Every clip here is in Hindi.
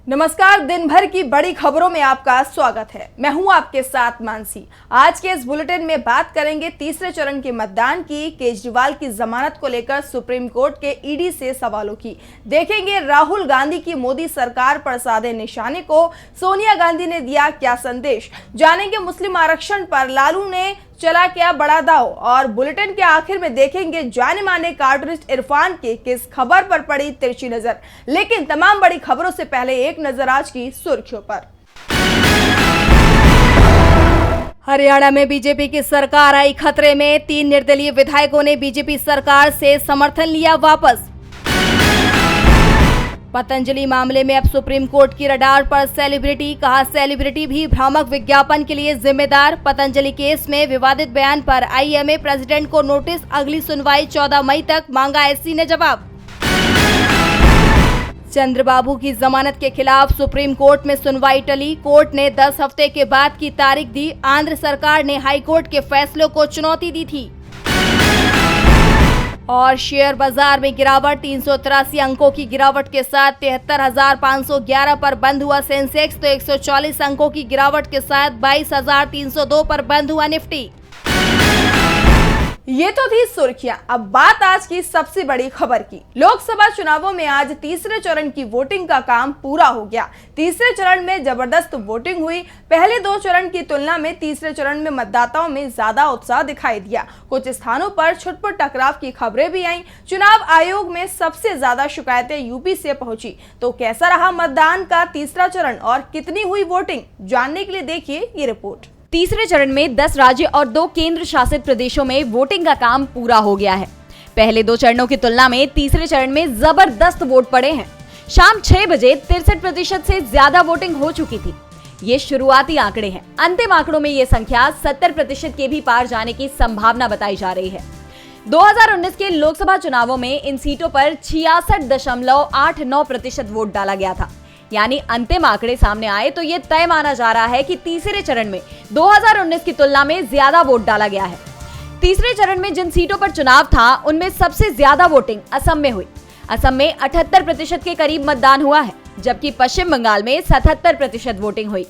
नमस्कार। दिन भर की बड़ी खबरों में आपका स्वागत है। मैं हूं आपके साथ मानसी। आज के इस बुलेटिन में बात करेंगे तीसरे चरण के मतदान की, केजरीवाल की जमानत को लेकर सुप्रीम कोर्ट के ईडी से सवालों की, देखेंगे राहुल गांधी की मोदी सरकार पर साधे निशाने को सोनिया गांधी ने दिया क्या संदेश, जानेंगे मुस्लिम आरक्षण पर लालू ने चला क्या बड़ा दाव, और बुलेटिन के आखिर में देखेंगे जाने माने कार्टूनिस्ट इरफान की किस खबर पर पड़ी तिरछी नजर। लेकिन तमाम बड़ी खबरों से पहले एक नजर आज की सुर्खियों पर। हरियाणा में बीजेपी की सरकार आई खतरे में, 3 निर्दलीय विधायकों ने बीजेपी सरकार से समर्थन लिया वापस। पतंजलि मामले में अब सुप्रीम कोर्ट की रडार पर सेलिब्रिटी, कहा सेलिब्रिटी भी भ्रामक विज्ञापन के लिए जिम्मेदार। पतंजलि केस में विवादित बयान पर आईएमए प्रेसिडेंट को नोटिस, अगली सुनवाई 14 मई तक, मांगा एससी ने जवाब। चंद्रबाबू की जमानत के खिलाफ सुप्रीम कोर्ट में सुनवाई टली, कोर्ट ने 10 हफ्ते के बाद की तारीख दी। आंध्र सरकार ने हाईकोर्ट के फैसलों को चुनौती दी थी। और शेयर बाजार में गिरावट, 383 अंकों की गिरावट के साथ 73,511 पर बंद हुआ सेंसेक्स, तो 140 अंकों की गिरावट के साथ 22,302 पर बंद हुआ निफ्टी। ये तो थी सुर्खियां। अब बात आज की सबसे बड़ी खबर की। लोकसभा चुनावों में आज तीसरे चरण की वोटिंग का काम पूरा हो गया। तीसरे चरण में जबरदस्त वोटिंग हुई। पहले 2 चरण की तुलना में तीसरे चरण में मतदाताओं में ज्यादा उत्साह दिखाई दिया। कुछ स्थानों पर छुटपुट टकराव की खबरें भी आईं। चुनाव आयोग में सबसे ज्यादा शिकायतें यूपी से पहुंची। तो कैसा रहा मतदान का तीसरा चरण और कितनी हुई वोटिंग, जानने के लिए देखिए ये रिपोर्ट। तीसरे चरण में 10 राज्य और 2 केंद्र शासित प्रदेशों में वोटिंग का काम पूरा हो गया है। पहले 2 चरणों की तुलना में तीसरे चरण में जबरदस्त वोट पड़े हैं। शाम 6 बजे 63% से ज्यादा वोटिंग हो चुकी थी। ये शुरुआती आंकड़े हैं। अंतिम आंकड़ों में ये संख्या 70% के भी पार जाने की संभावना बताई जा रही है। 2019 के लोकसभा चुनावों में इन सीटों पर 66.89% वोट डाला गया था। यानी अंतिम आंकड़े सामने आए तो ये तय माना जा रहा है कि तीसरे चरण में 2019 की तुलना में ज्यादा वोट डाला गया है। तीसरे चरण में जिन सीटों पर चुनाव था उनमें सबसे ज्यादा वोटिंग असम में हुई। असम में 78% के करीब मतदान हुआ है, जबकि पश्चिम बंगाल में 77% वोटिंग हुई।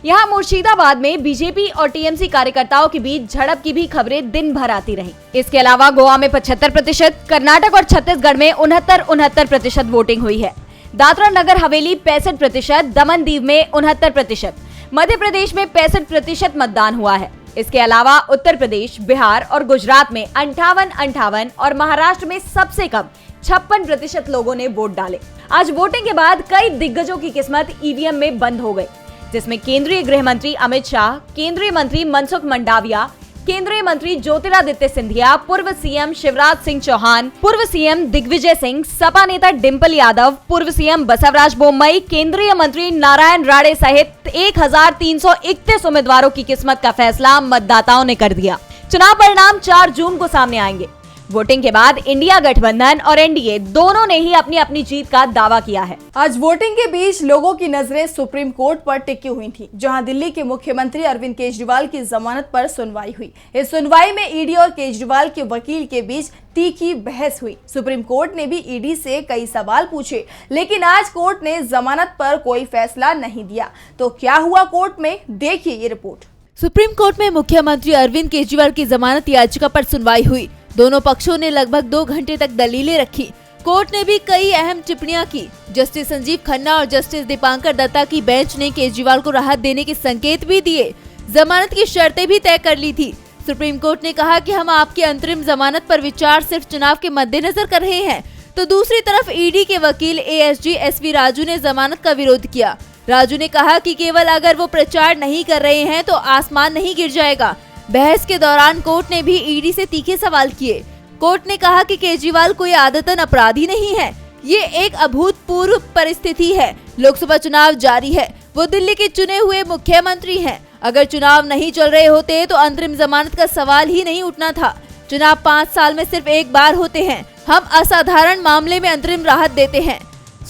यहाँ मुर्शिदाबाद में बीजेपी और टीएमसी कार्यकर्ताओं के बीच झड़प की भी खबरें दिन भर आती रहीं। इसके अलावा गोवा में 75%, कर्नाटक और छत्तीसगढ़ में 69% वोटिंग हुई है। दादरा नगर हवेली 65%, दमन दीव में 69%, मध्य प्रदेश में 65% मतदान हुआ है। इसके अलावा उत्तर प्रदेश, बिहार और गुजरात में 58 और महाराष्ट्र में सबसे कम 56% लोगों ने वोट डाले। आज वोटिंग के बाद कई दिग्गजों की किस्मत ईवीएम में बंद हो गई, जिसमें केंद्रीय गृह मंत्री अमित शाह, केंद्रीय मंत्री मनसुख मंडाविया, केंद्रीय मंत्री ज्योतिरादित्य सिंधिया, पूर्व सीएम शिवराज सिंह चौहान, पूर्व सीएम दिग्विजय सिंह, सपा नेता डिंपल यादव, पूर्व सीएम बसवराज बोम्मई, केंद्रीय मंत्री नारायण राणे सहित 1331 उम्मीदवारों की किस्मत का फैसला मतदाताओं ने कर दिया। चुनाव परिणाम 4 जून को सामने आएंगे। वोटिंग के बाद इंडिया गठबंधन और एनडीए दोनों ने ही अपनी अपनी जीत का दावा किया है। आज वोटिंग के बीच लोगों की नजरें सुप्रीम कोर्ट पर टिकी हुई थी, जहां दिल्ली के मुख्यमंत्री अरविंद केजरीवाल की जमानत पर सुनवाई हुई। इस सुनवाई में ईडी और केजरीवाल के वकील के बीच तीखी बहस हुई। सुप्रीम कोर्ट ने भी ईडी से कई सवाल पूछे, लेकिन आज कोर्ट ने जमानत पर कोई फैसला नहीं दिया। तो क्या हुआ कोर्ट में, देखिए ये रिपोर्ट। सुप्रीम कोर्ट में मुख्यमंत्री अरविंद केजरीवाल की जमानत याचिका पर सुनवाई हुई। दोनों पक्षों ने लगभग 2 घंटे तक दलीलें रखी। कोर्ट ने भी कई अहम टिप्पणियां की। जस्टिस संजीव खन्ना और जस्टिस दीपांकर दत्ता की बेंच ने केजरीवाल को राहत देने के संकेत भी दिए। जमानत की शर्तें भी तय कर ली थी। सुप्रीम कोर्ट ने कहा कि हम आपकी अंतरिम जमानत पर विचार सिर्फ चुनाव के मद्देनजर कर रहे हैं। तो दूसरी तरफ ईडी के वकील एएसजी एसवी राजू ने जमानत का विरोध किया। राजू ने कहा कि केवल अगर वो प्रचार नहीं कर रहे हैं तो आसमान नहीं गिर जाएगा। बहस के दौरान कोर्ट ने भी ईडी से तीखे सवाल किए। कोर्ट ने कहा कि केजरीवाल कोई आदतन अपराधी नहीं है, ये एक अभूतपूर्व परिस्थिति है। लोकसभा चुनाव जारी है, वो दिल्ली के चुने हुए मुख्यमंत्री हैं। अगर चुनाव नहीं चल रहे होते तो अंतरिम जमानत का सवाल ही नहीं उठना था। चुनाव 5 साल में सिर्फ एक बार होते हैं। हम असाधारण मामले में अंतरिम राहत देते हैं।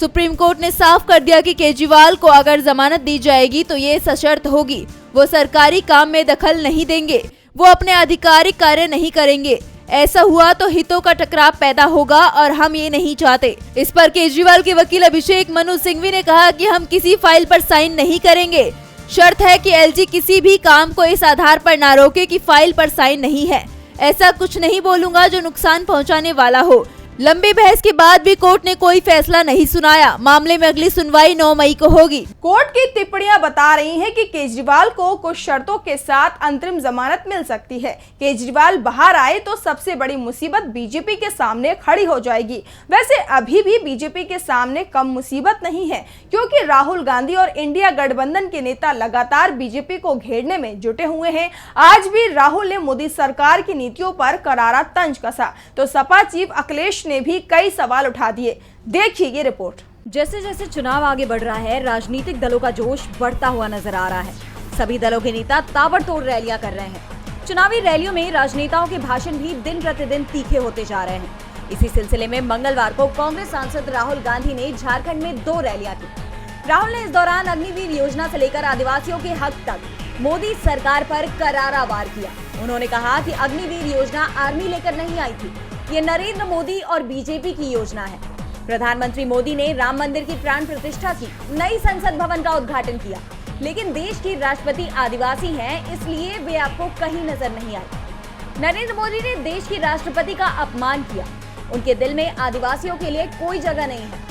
सुप्रीम कोर्ट ने साफ कर दिया कि केजरीवाल को अगर जमानत दी जाएगी तो ये सशर्त होगी। वो सरकारी काम में दखल नहीं देंगे, वो अपने आधिकारिक कार्य नहीं करेंगे। ऐसा हुआ तो हितों का टकराव पैदा होगा और हम ये नहीं चाहते। इस पर केजरीवाल के वकील अभिषेक मनु सिंघवी ने कहा कि हम किसी फाइल पर साइन नहीं करेंगे। शर्त है कि एलजी किसी भी काम को इस आधार पर ना रोके कि फाइल पर साइन नहीं है। ऐसा कुछ नहीं बोलूंगा जो नुकसान पहुंचाने वाला हो। लंबी बहस के बाद भी कोर्ट ने कोई फैसला नहीं सुनाया। मामले में अगली सुनवाई 9 मई को होगी। कोर्ट की टिप्पणियां बता रही हैं कि केजरीवाल को कुछ शर्तों के साथ अंतरिम जमानत मिल सकती है। केजरीवाल बाहर आए तो सबसे बड़ी मुसीबत बीजेपी के सामने खड़ी हो जाएगी। वैसे अभी भी बीजेपी के सामने कम मुसीबत नहीं है, क्योंकि राहुल गांधी और इंडिया गठबंधन के नेता लगातार बीजेपी को घेरने में जुटे हुए हैं। आज भी राहुल ने मोदी सरकार की नीतियों पर करारा तंज कसा तो सपा चीफ अखिलेश ने भी कई सवाल उठा दिए। देखिए ये रिपोर्ट। जैसे जैसे चुनाव आगे बढ़ रहा है, राजनीतिक दलों का जोश बढ़ता हुआ नजर आ रहा है। सभी दलों के नेता ताबड़तोड़ रैलियां कर रहे हैं। चुनावी रैलियों में राजनेताओं के भाषण भी दिन प्रतिदिन तीखे होते जा रहे हैं। इसी सिलसिले में मंगलवार को कांग्रेस सांसद राहुल गांधी ने झारखंड में 2 रैलियां की। राहुल ने इस दौरान अग्निवीर योजना से लेकर आदिवासियों के हक तक मोदी सरकार पर करारा वार किया। उन्होंने कहा कि अग्निवीर योजना आर्मी लेकर नहीं आई थी, ये नरेंद्र मोदी और बीजेपी की योजना है। प्रधानमंत्री मोदी ने राम मंदिर की प्राण प्रतिष्ठा की, नई संसद भवन का उद्घाटन किया, लेकिन देश की राष्ट्रपति आदिवासी हैं, इसलिए वे आपको कहीं नजर नहीं आए। नरेंद्र मोदी ने देश की राष्ट्रपति का अपमान किया, उनके दिल में आदिवासियों के लिए कोई जगह नहीं है।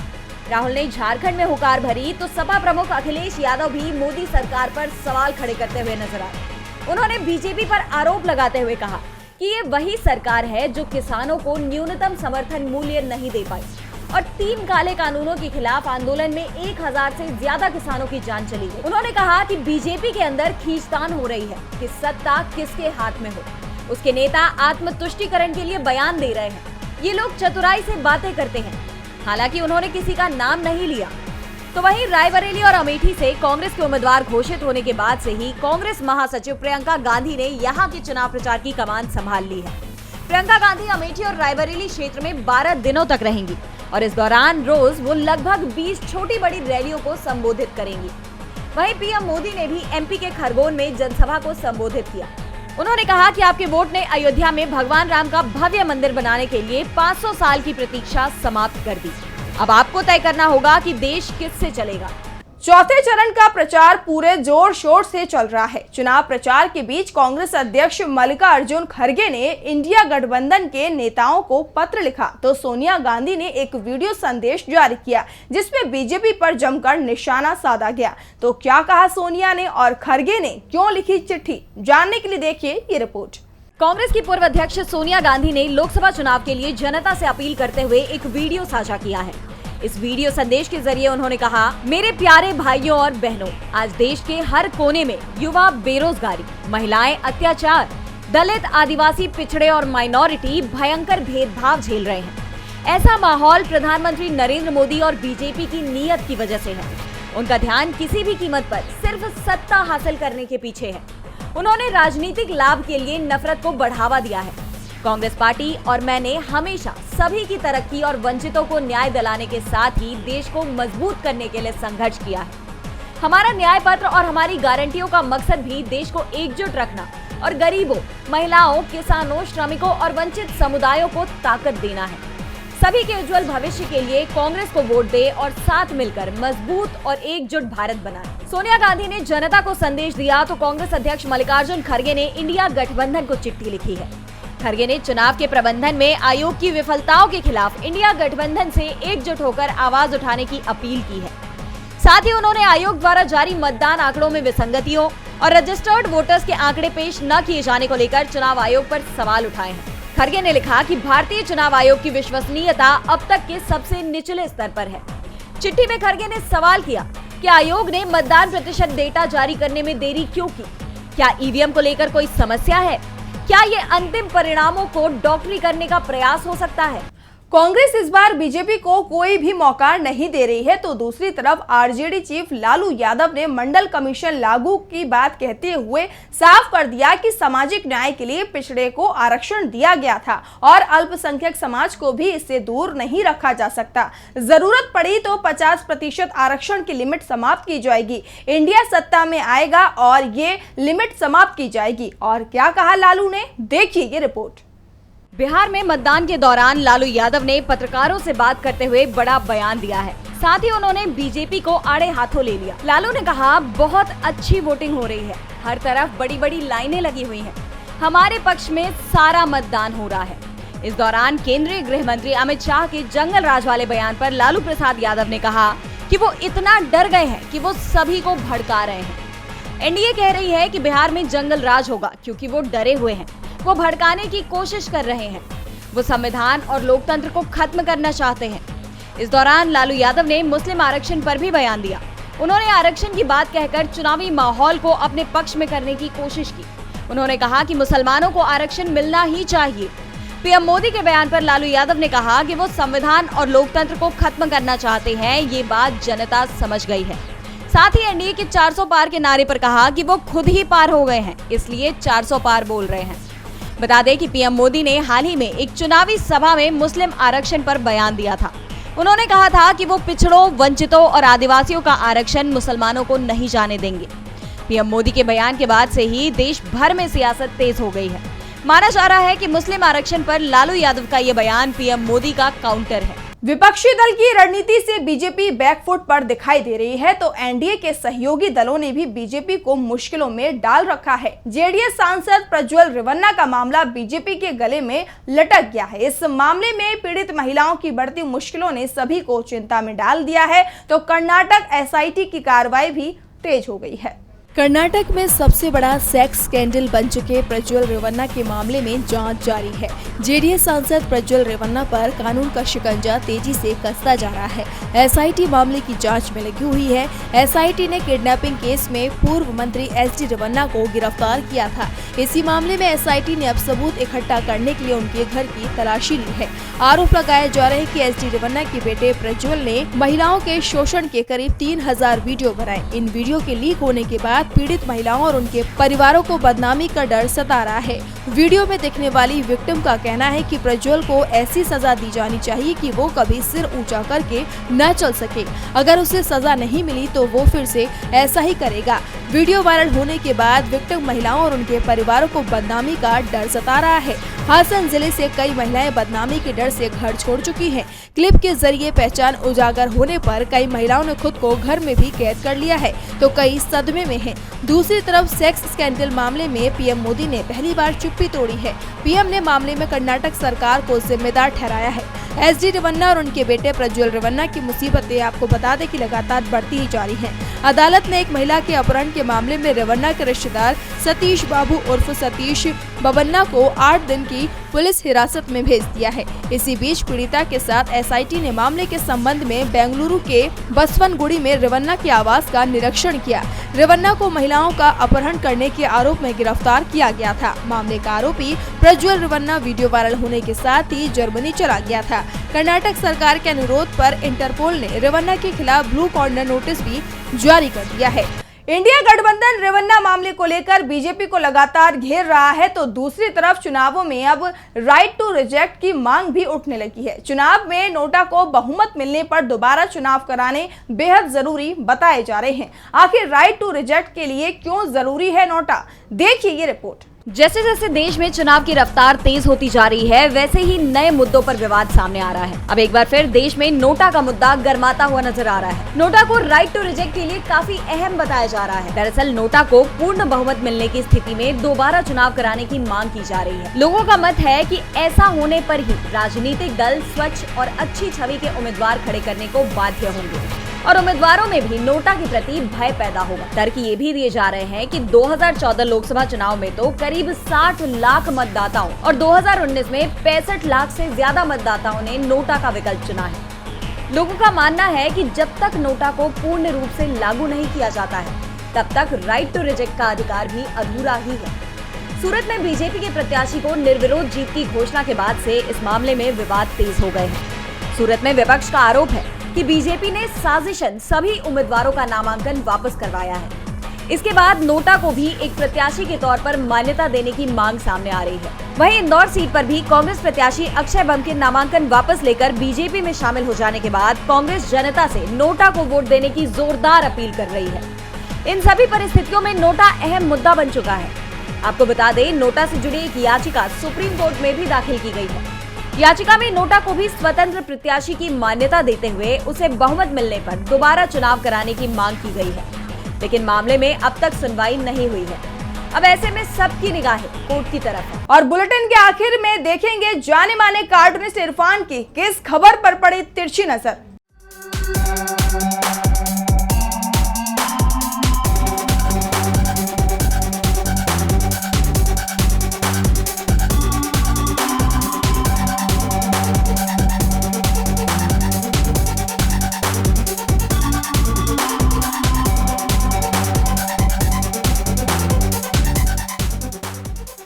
राहुल ने झारखंड में हुकार भरी तो सपा प्रमुख अखिलेश यादव भी मोदी सरकार पर सवाल खड़े करते हुए नजर आए। उन्होंने बीजेपी पर आरोप लगाते हुए कहा कि ये वही सरकार है जो किसानों को न्यूनतम समर्थन मूल्य नहीं दे पाई और 3 काले कानूनों के खिलाफ आंदोलन में 1000 से ज्यादा किसानों की जान चली गई। उन्होंने कहा कि बीजेपी के अंदर खींचतान हो रही है कि सत्ता किसके हाथ में हो। उसके नेता आत्मतुष्टिकरण के लिए बयान दे रहे हैं। ये लोग चतुराई से बातें करते हैं। हालांकि उन्होंने किसी का नाम नहीं लिया। तो वहीं रायबरेली और अमेठी से कांग्रेस के उम्मीदवार घोषित होने के बाद से ही कांग्रेस महासचिव प्रियंका गांधी ने यहां के चुनाव प्रचार की कमान संभाल ली है। प्रियंका गांधी अमेठी और रायबरेली क्षेत्र में 12 दिनों तक रहेंगी और इस दौरान रोज वो लगभग 20 छोटी बड़ी रैलियों को संबोधित करेंगी। वहीं पीएम मोदी ने भी एमपी के खरगोन में जनसभा को संबोधित किया। उन्होंने कहा कि आपके वोट ने अयोध्या में भगवान राम का भव्य मंदिर बनाने के लिए 500 साल की प्रतीक्षा समाप्त कर दी। अब आपको तय करना होगा कि देश किससे चलेगा। चौथे चरण का प्रचार पूरे जोर शोर से चल रहा है। चुनाव प्रचार के बीच कांग्रेस अध्यक्ष मल्लिकार्जुन खड़गे ने इंडिया गठबंधन के नेताओं को पत्र लिखा तो सोनिया गांधी ने एक वीडियो संदेश जारी किया जिसमें बीजेपी पर जमकर निशाना साधा गया। तो क्या कहा सोनिया ने और खड़गे ने क्यों लिखी चिट्ठी, जानने के लिए देखिए ये रिपोर्ट। कांग्रेस की पूर्व अध्यक्ष सोनिया गांधी ने लोकसभा चुनाव के लिए जनता से अपील करते हुए एक वीडियो साझा किया है। इस वीडियो संदेश के जरिए उन्होंने कहा, मेरे प्यारे भाइयों और बहनों, आज देश के हर कोने में युवा बेरोजगारी, महिलाएं अत्याचार, दलित, आदिवासी, पिछड़े और माइनॉरिटी भयंकर भेदभाव झेल रहे हैं। ऐसा माहौल प्रधानमंत्री नरेंद्र मोदी और बीजेपी की नीयत की वजह से है। उनका ध्यान किसी भी कीमत पर सिर्फ सत्ता हासिल करने के पीछे है। उन्होंने राजनीतिक लाभ के लिए नफरत को बढ़ावा दिया है। कांग्रेस पार्टी और मैंने हमेशा सभी की तरक्की और वंचितों को न्याय दिलाने के साथ ही देश को मजबूत करने के लिए संघर्ष किया है। हमारा न्याय पत्र और हमारी गारंटियों का मकसद भी देश को एकजुट रखना और गरीबों, महिलाओं, किसानों, श्रमिकों और वंचित समुदायों को ताकत देना है। सभी के उज्जवल भविष्य के लिए कांग्रेस को वोट दे और साथ मिलकर मजबूत और एकजुट भारत बनाए। सोनिया गांधी ने जनता को संदेश दिया तो कांग्रेस अध्यक्ष मल्लिकार्जुन खड़गे ने इंडिया गठबंधन को चिट्ठी लिखी है। खड़गे ने चुनाव के प्रबंधन में आयोग की विफलताओं के खिलाफ इंडिया गठबंधन से एकजुट होकर आवाज उठाने की अपील की है। साथ ही उन्होंने आयोग द्वारा जारी मतदान आंकड़ों में विसंगतियों और रजिस्टर्ड वोटर्स के आंकड़े पेश न किए जाने को लेकर चुनाव आयोग पर सवाल उठाए हैं। खड़गे ने लिखा कि भारतीय चुनाव आयोग की विश्वसनीयता अब तक के सबसे निचले स्तर पर है। चिट्ठी में खड़गे ने सवाल किया कि आयोग ने मतदान प्रतिशत डेटा जारी करने में देरी क्यों की? क्या ईवीएम को लेकर कोई समस्या है? क्या ये अंतिम परिणामों को डॉक्टरी करने का प्रयास हो सकता है? कांग्रेस इस बार बीजेपी को कोई भी मौका नहीं दे रही है तो दूसरी तरफ आरजेडी चीफ लालू यादव ने मंडल कमीशन लागू की बात कहते हुए साफ कर दिया कि सामाजिक न्याय के लिए पिछड़े को आरक्षण दिया गया था और अल्पसंख्यक समाज को भी इससे दूर नहीं रखा जा सकता। जरूरत पड़ी तो 50% आरक्षण की लिमिट समाप्त की जाएगी। इंडिया सत्ता में आएगा और ये लिमिट समाप्त की जाएगी। और क्या कहा लालू ने, देखिए ये रिपोर्ट। बिहार में मतदान के दौरान लालू यादव ने पत्रकारों से बात करते हुए बड़ा बयान दिया है। साथ ही उन्होंने बीजेपी को आड़े हाथों ले लिया। लालू ने कहा, बहुत अच्छी वोटिंग हो रही है, हर तरफ बड़ी बड़ी लाइनें लगी हुई हैं, हमारे पक्ष में सारा मतदान हो रहा है। इस दौरान केंद्रीय गृह मंत्री अमित शाह के जंगल राज वाले बयान पर लालू प्रसाद यादव ने कहा कि वो इतना डर गए हैं कि वो सभी को भड़का रहे हैं। एनडीए कह रही है कि बिहार में जंगल राज होगा क्योंकि वो डरे हुए हैं, वो भड़काने की कोशिश कर रहे हैं, वो संविधान और लोकतंत्र को खत्म करना चाहते हैं। इस दौरान लालू यादव ने मुस्लिम आरक्षण पर भी बयान दिया। उन्होंने आरक्षण की बात कहकर चुनावी माहौल को अपने पक्ष में करने की कोशिश की। उन्होंने कहा कि मुसलमानों को आरक्षण मिलना ही चाहिए। पीएम मोदी के बयान पर लालू यादव ने कहा कि वो संविधान और लोकतंत्र को खत्म करना चाहते हैं, ये बात जनता समझ गई है। साथ ही एनडीए के 400 पार के नारे पर कहा कि वो खुद ही पार हो गए हैं, इसलिए 400 पार बोल रहे हैं। बता दें कि पीएम मोदी ने हाल ही में एक चुनावी सभा में मुस्लिम आरक्षण पर बयान दिया था। उन्होंने कहा था कि वो पिछड़ों, वंचितों और आदिवासियों का आरक्षण मुसलमानों को नहीं जाने देंगे। पीएम मोदी के बयान के बाद से ही देश भर में सियासत तेज हो गई है। माना जा रहा है कि मुस्लिम आरक्षण पर लालू यादव का ये बयान पीएम मोदी का काउंटर है। विपक्षी दल की रणनीति से बीजेपी बैकफुट पर दिखाई दे रही है तो एनडीए के सहयोगी दलों ने भी बीजेपी को मुश्किलों में डाल रखा है। जेडीएस सांसद प्रज्वल रेवन्ना का मामला बीजेपी के गले में लटक गया है। इस मामले में पीड़ित महिलाओं की बढ़ती मुश्किलों ने सभी को चिंता में डाल दिया है तो कर्नाटक एसआईटी की कार्रवाई भी तेज हो गई है। कर्नाटक में सबसे बड़ा सेक्स स्कैंडल बन चुके प्रज्वल रेवन्ना के मामले में जांच जारी है। जेडीएस सांसद प्रज्वल रेवन्ना पर कानून का शिकंजा तेजी से कसता जा रहा है। एसआईटी मामले की जांच में लगी हुई है। एसआईटी ने किडनैपिंग केस में पूर्व मंत्री एसडी रेवन्ना को गिरफ्तार किया था। इसी मामले में एसआईटी ने अब सबूत इकट्ठा करने के लिए उनके घर की तलाशी ली है। आरोप लगाया जा रहा है कि एसडी रेवन्ना के बेटे प्रज्वल ने महिलाओं के शोषण के करीब 3000 वीडियो बनाए। इन वीडियो के लीक होने के बाद पीड़ित महिलाओं और उनके परिवारों को बदनामी का डर सता रहा है। वीडियो में दिखने वाली विक्टिम का कहना है कि प्रज्वल को ऐसी सजा दी जानी चाहिए कि वो कभी सिर ऊंचा करके न चल सके। अगर उसे सजा नहीं मिली तो वो फिर से ऐसा ही करेगा। वीडियो वायरल होने के बाद विक्टिम महिलाओं और उनके परिवारों को बदनामी का डर सता रहा है। हासन जिले से कई महिलाएं बदनामी के डर से घर छोड़ चुकी हैं। क्लिप के जरिए पहचान उजागर होने पर कई महिलाओं ने खुद को घर में भी कैद कर लिया है तो कई सदमे में हैं। दूसरी तरफ सेक्स स्कैंडल मामले में पीएम मोदी ने पहली बार चुप्पी तोड़ी है। पीएम ने मामले में कर्नाटक सरकार को जिम्मेदार ठहराया है। एसडी रेवन्ना और उनके बेटे प्रज्वल रेवन्ना की मुसीबतें आपको बता दें कि लगातार बढ़ती ही जा रही हैं। अदालत ने एक महिला के अपहरण के मामले में रेवन्ना के रिश्तेदार सतीश बाबू उर्फ सतीश बबन्ना को 8 दिन की पुलिस हिरासत में भेज दिया है। इसी बीच पीड़िता के साथ एसआईटी ने मामले के संबंध में बेंगलुरु के बसवनगुड़ी में रेवन्ना के आवास का निरीक्षण किया। रेवन्ना को महिलाओं का अपहरण करने के आरोप में गिरफ्तार किया गया था। मामले का आरोपी प्रज्वल रेवन्ना वीडियो वायरल होने के साथ ही जर्मनी चला गया था। कर्नाटक सरकार के अनुरोध पर इंटरपोल ने रेवन्ना के खिलाफ ब्लू कॉर्नर नोटिस भी जारी कर दिया है। इंडिया गठबंधन रेवन्ना मामले को लेकर बीजेपी को लगातार घेर रहा है तो दूसरी तरफ चुनावों में अब राइट टू रिजेक्ट की मांग भी उठने लगी है। चुनाव में नोटा को बहुमत मिलने पर दोबारा चुनाव कराने बेहद जरूरी बताए जा रहे हैं। आखिर राइट टू रिजेक्ट के लिए क्यों जरूरी है नोटा, देखिए ये रिपोर्ट। जैसे जैसे देश में चुनाव की रफ्तार तेज होती जा रही है वैसे ही नए मुद्दों पर विवाद सामने आ रहा है। अब एक बार फिर देश में नोटा का मुद्दा गर्माता हुआ नजर आ रहा है। नोटा को राइट टू रिजेक्ट के लिए काफी अहम बताया जा रहा है। दरअसल नोटा को पूर्ण बहुमत मिलने की स्थिति में दोबारा चुनाव कराने की मांग की जा रही है। लोगों का मत है कि ऐसा होने पर ही राजनीतिक दल स्वच्छ और अच्छी छवि के उम्मीदवार खड़े करने को बाध्य होंगे और उम्मीदवारों में भी नोटा के प्रति भय पैदा होगा। तर्क ये भी दिए जा रहे हैं कि 2014 लोकसभा चुनाव में तो करीब 60 लाख मतदाताओं और 2019 में 65 लाख से ज्यादा मतदाताओं ने नोटा का विकल्प चुना है। लोगों का मानना है कि जब तक नोटा को पूर्ण रूप से लागू नहीं किया जाता है तब तक राइट टू रिजेक्ट का अधिकार भी अधूरा ही है। सूरत में बीजेपी के प्रत्याशी को निर्विरोध जीत की घोषणा के बाद से इस मामले में विवाद तेज हो गए हैं। सूरत में विपक्ष का आरोप है कि बीजेपी ने साजिशन सभी उम्मीदवारों का नामांकन वापस करवाया है। इसके बाद नोटा को भी एक प्रत्याशी के तौर पर मान्यता देने की मांग सामने आ रही है। वहीं इंदौर सीट पर भी कांग्रेस प्रत्याशी अक्षय बम के नामांकन वापस लेकर बीजेपी में शामिल हो जाने के बाद कांग्रेस जनता से नोटा को वोट देने की जोरदार अपील कर रही है। इन सभी परिस्थितियों में नोटा अहम मुद्दा बन चुका है। आपको बता दें, नोटा से जुड़ी एक याचिका सुप्रीम कोर्ट में भी दाखिल की गई है। याचिका में नोटा को भी स्वतंत्र प्रत्याशी की मान्यता देते हुए उसे बहुमत मिलने पर दोबारा चुनाव कराने की मांग की गई है, लेकिन मामले में अब तक सुनवाई नहीं हुई है। अब ऐसे में सबकी निगाहें कोर्ट की तरफ है। और बुलेटिन के आखिर में देखेंगे जाने माने कार्टूनिस्ट इरफान की किस खबर पर पड़ी तिरछी नजर।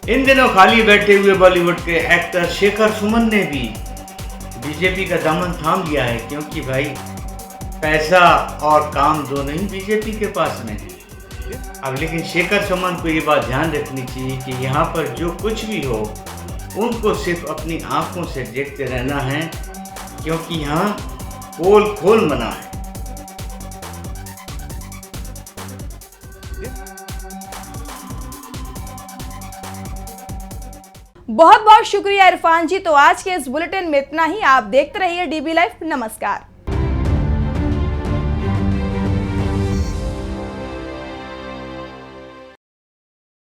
इन दिनों खाली बैठे हुए बॉलीवुड के एक्टर शेखर सुमन ने भी बीजेपी का दामन थाम लिया है, क्योंकि भाई पैसा और काम दोनों ही बीजेपी के पास में है। अब लेकिन शेखर सुमन को ये बात ध्यान रखनी चाहिए कि यहाँ पर जो कुछ भी हो उनको सिर्फ अपनी आंखों से देखते रहना है, क्योंकि यहाँ पोल खोल मना है। बहुत बहुत शुक्रिया इरफान जी। तो आज के इस बुलेटिन में इतना ही। आप देखते रहिए DB लाइव। नमस्कार।